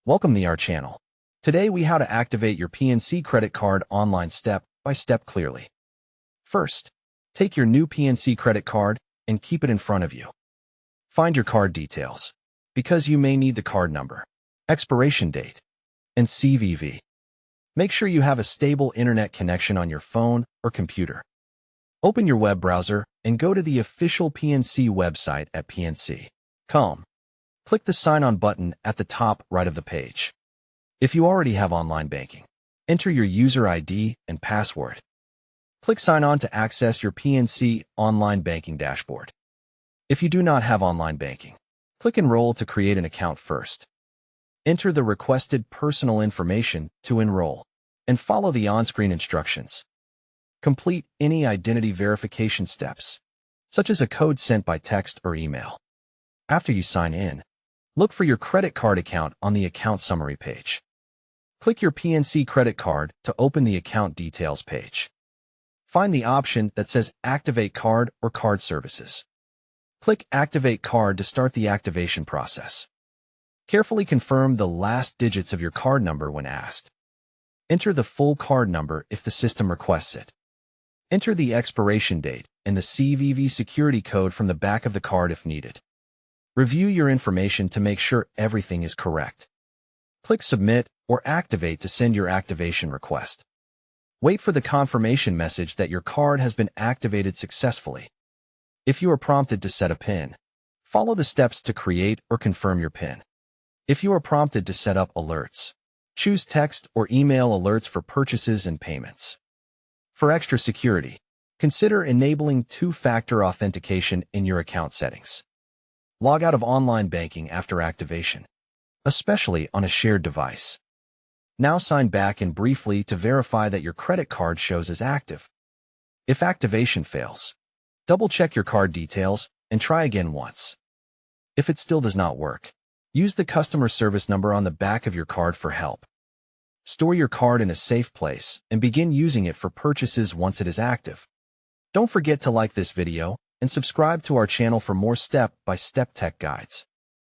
Welcome to our channel. Today we how to activate your PNC credit card online step by step clearly. First, take your new PNC credit card and keep it in front of you. Find your card details, because you may need the card number, expiration date, and CVV. Make sure you have a stable internet connection on your phone or computer. Open your web browser and go to the official PNC website at pnc.com. Click the Sign On button at the top right of the page. If you already have online banking, enter your user ID and password. Click Sign On to access your PNC online banking dashboard. If you do not have online banking, click Enroll to create an account first. Enter the requested personal information to enroll, and follow the on-screen instructions. Complete any identity verification steps, such as a code sent by text or email. After you sign in, look for your credit card account on the account summary page. Click your PNC credit card to open the account details page. Find the option that says Activate Card or Card Services. Click Activate Card to start the activation process. Carefully confirm the last digits of your card number when asked. Enter the full card number if the system requests it. Enter the expiration date and the CVV security code from the back of the card if needed. Review your information to make sure everything is correct. Click Submit or Activate to send your activation request. Wait for the confirmation message that your card has been activated successfully. If you are prompted to set a PIN, follow the steps to create or confirm your PIN. If you are prompted to set up alerts, choose text or email alerts for purchases and payments. For extra security, consider enabling two-factor authentication in your account settings. Log out of online banking after activation, especially on a shared device. Now sign back in briefly to verify that your credit card shows as active. If activation fails, double-check your card details and try again once. If it still does not work, use the customer service number on the back of your card for help. Store your card in a safe place and begin using it for purchases once it is active. Don't forget to like this video and subscribe to our channel for more step-by-step tech guides.